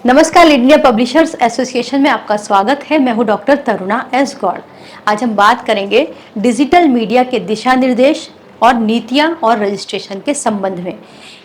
नमस्कार, lead India publishers association में आपका स्वागत है। मैं हूं डॉक्टर तरुणा एस गौड़। आज हम बात करेंगे डिजिटल मीडिया के दिशा निर्देश और नीतियां और रजिस्ट्रेशन के संबंध में।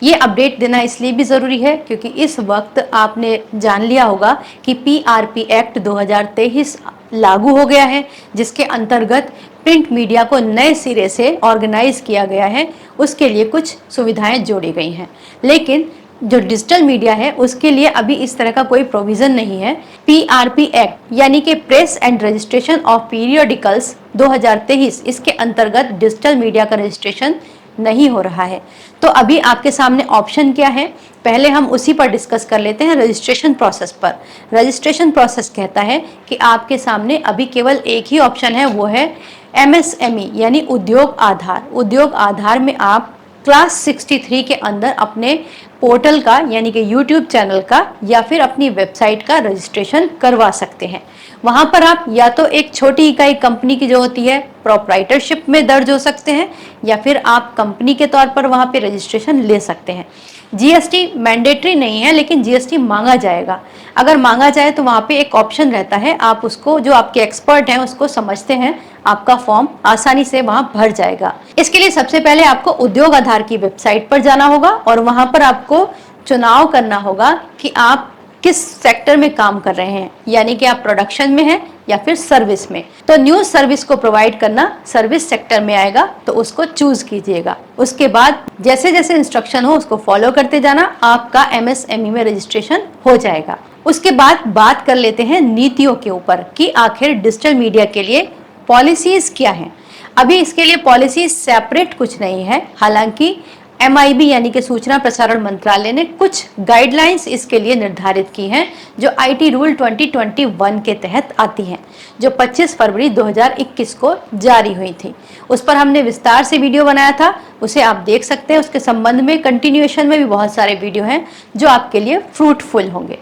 ये अपडेट देना इसलिए भी ज़रूरी है क्योंकि इस वक्त आपने जान लिया होगा कि PRP एक्ट 2023 लागू हो गया है, जिसके अंतर्गत प्रिंट मीडिया को नए सिरे से ऑर्गेनाइज किया गया है। उसके लिए कुछ सुविधाएं जोड़ी गई हैं, लेकिन जो डिजिटल मीडिया है उसके लिए अभी इस तरह का कोई प्रोविजन नहीं है। PRP एक्ट यानी कि press and registration of periodicals 2023, इसके अंतर्गत डिजिटल मीडिया का रजिस्ट्रेशन नहीं हो रहा है। तो अभी आपके सामने ऑप्शन क्या है, पहले हम उसी पर डिस्कस कर लेते हैं। रजिस्ट्रेशन प्रोसेस पर, रजिस्ट्रेशन प्रोसेस कहता है कि आपके सामने अभी केवल एक ही ऑप्शन है, वो है MSME यानी उद्योग आधार। उद्योग आधार में आप क्लास 63 के अंदर अपने पोर्टल का यानी कि यूट्यूब चैनल का या फिर अपनी वेबसाइट का रजिस्ट्रेशन करवा सकते हैं। वहां पर आप या तो एक छोटी इकाई कंपनी की जो होती है प्रोप्राइटरशिप में दर्ज हो सकते हैं, या फिर आप कंपनी के तौर पर वहां पे रजिस्ट्रेशन ले सकते हैं। GST मैंडेटरी नहीं है, लेकिन GST मांगा जाएगा। अगर मांगा जाए तो वहाँ पे एक ऑप्शन रहता है, आप उसको, जो आपके एक्सपर्ट हैं उसको समझते हैं, आपका फॉर्म आसानी से वहाँ भर जाएगा। इसके लिए सबसे पहले आपको उद्योग आधार की वेबसाइट पर जाना होगा और वहाँ पर आपको चुनाव करना होगा कि आप किस सेक्टर में काम कर रहे हैं, यानी कि आप प्रोडक्शन में हैं या फिर सर्विस में। तो न्यूज सर्विस को प्रोवाइड करना सर्विस सेक्टर में आएगा, तो उसको चूज कीजिएगा। उसके बाद जैसे जैसे इंस्ट्रक्शन हो उसको फॉलो करते जाना, आपका MSME में रजिस्ट्रेशन हो जाएगा। उसके बाद बात कर लेते हैं नीतियों के ऊपर कि आखिर डिजिटल मीडिया के लिए पॉलिसीज क्या हैं। अभी इसके लिए पॉलिसी सेपरेट कुछ नहीं है, हालांकि MIB यानी कि सूचना प्रसारण मंत्रालय ने कुछ गाइडलाइंस इसके लिए निर्धारित की हैं, जो IT रूल 2021 के तहत आती हैं, जो 25 फरवरी 2021 को जारी हुई थी। उस पर हमने विस्तार से वीडियो बनाया था, उसे आप देख सकते हैं। उसके संबंध में कंटिन्यूएशन में भी बहुत सारे वीडियो हैं जो आपके लिए फ्रूटफुल होंगे।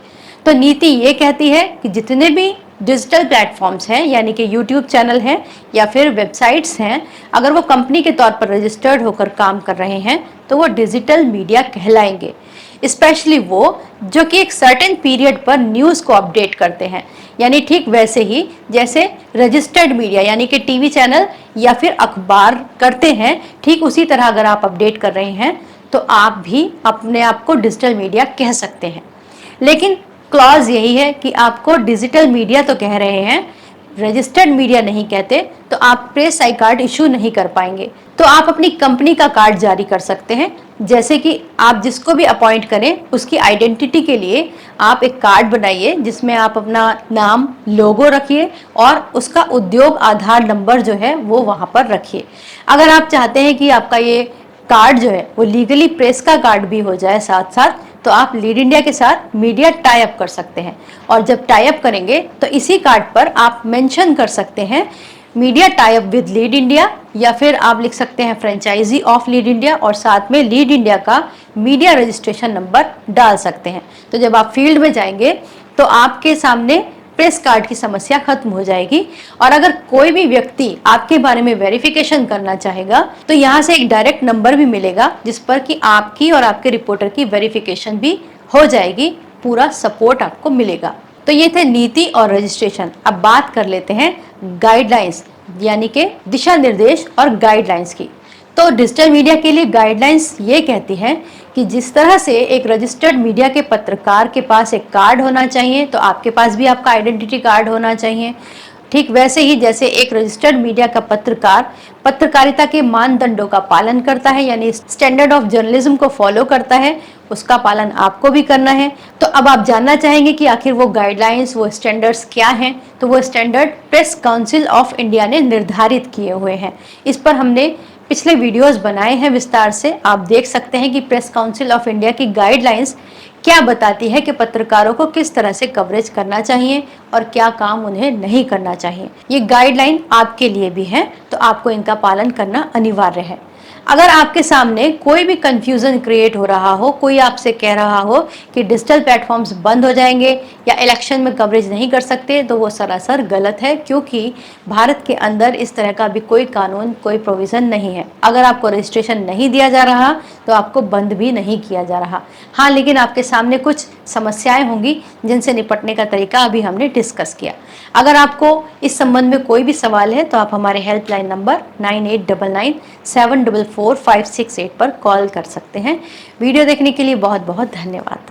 तो नीति ये कहती है कि जितने भी डिजिटल प्लेटफॉर्म्स हैं, यानी कि यूट्यूब चैनल हैं या फिर वेबसाइट्स हैं, अगर वो कंपनी के तौर पर रजिस्टर्ड होकर काम कर रहे हैं तो वो डिजिटल मीडिया कहलाएंगे। स्पेशली वो जो कि एक सर्टेन पीरियड पर न्यूज़ को अपडेट करते हैं, यानी ठीक वैसे ही जैसे रजिस्टर्ड मीडिया यानी कि टीवी चैनल या फिर अखबार करते हैं, ठीक उसी तरह अगर आप अपडेट कर रहे हैं तो आप भी अपने आप को डिजिटल मीडिया कह सकते हैं। लेकिन क्लॉज यही है कि आपको डिजिटल मीडिया तो कह रहे हैं, रजिस्टर्ड मीडिया नहीं कहते, तो आप प्रेस आई कार्ड इशू नहीं कर पाएंगे। तो आप अपनी कंपनी का कार्ड जारी कर सकते हैं, जैसे कि आप जिसको भी अपॉइंट करें उसकी आइडेंटिटी के लिए आप एक कार्ड बनाइए जिसमें आप अपना नाम, लोगो रखिए और उसका उद्योग आधार नंबर जो है वो वहाँ पर रखिए। अगर आप चाहते हैं कि आपका ये कार्ड जो है वो लीगली प्रेस का कार्ड भी हो जाए साथ साथ, तो आप लीड इंडिया के साथ मीडिया टाई अप कर सकते हैं। और जब टाई अप करेंगे तो इसी कार्ड पर आप मेंशन कर सकते हैं media tie up with lead India, या फिर आप लिख सकते हैं फ्रेंचाइजी ऑफ लीड इंडिया, और साथ में लीड इंडिया का मीडिया रजिस्ट्रेशन नंबर डाल सकते हैं। तो जब आप फील्ड में जाएंगे तो आपके सामने प्रेस कार्ड की समस्या खत्म हो जाएगी। और अगर कोई भी व्यक्ति आपके बारे में वेरिफिकेशन करना चाहेगा तो यहाँ से एक डायरेक्ट नंबर भी मिलेगा जिस पर कि आपकी और आपके रिपोर्टर की वेरिफिकेशन भी हो जाएगी, पूरा सपोर्ट आपको मिलेगा। तो ये थे नीति और रजिस्ट्रेशन। अब बात कर लेते हैं गाइडलाइंस यानी कि दिशा निर्देश और गाइडलाइंस की। तो डिजिटल मीडिया के लिए गाइडलाइंस ये कहती है कि जिस तरह से एक रजिस्टर्ड मीडिया के पत्रकार के पास एक कार्ड होना चाहिए, तो आपके पास भी आपका आइडेंटिटी कार्ड होना चाहिए। ठीक वैसे ही जैसे एक रजिस्टर्ड मीडिया का पत्रकार पत्रकारिता के मानदंडों का पालन करता है, यानी स्टैंडर्ड ऑफ जर्नलिज्म को फॉलो करता है, उसका पालन आपको भी करना है। तो अब आप जानना चाहेंगे कि आखिर वो गाइडलाइंस, वो स्टैंडर्ड्स क्या हैं। तो वो standard press council of India ने निर्धारित किए हुए हैं। इस पर हमने पिछले वीडियोस बनाए हैं विस्तार से, आप देख सकते हैं कि प्रेस काउंसिल ऑफ इंडिया की गाइडलाइंस क्या बताती है कि पत्रकारों को किस तरह से कवरेज करना चाहिए और क्या काम उन्हें नहीं करना चाहिए। ये गाइडलाइन आपके लिए भी है, तो आपको इनका पालन करना अनिवार्य है। अगर आपके सामने कोई भी कंफ्यूजन क्रिएट हो रहा हो, कोई आपसे कह रहा हो कि डिजिटल प्लेटफॉर्म्स बंद हो जाएंगे या इलेक्शन में कवरेज नहीं कर सकते, तो वो सरासर गलत है, क्योंकि भारत के अंदर इस तरह का भी कोई कानून, कोई प्रोविज़न नहीं है। अगर आपको रजिस्ट्रेशन नहीं दिया जा रहा तो आपको बंद भी नहीं किया जा रहा। हाँ, लेकिन आपके सामने कुछ समस्याएं होंगी जिनसे निपटने का तरीका अभी हमने डिस्कस किया। अगर आपको इस संबंध में कोई भी सवाल है तो आप हमारे हेल्पलाइन नंबर 9899744568 पर कॉल कर सकते हैं। वीडियो देखने के लिए बहुत बहुत धन्यवाद।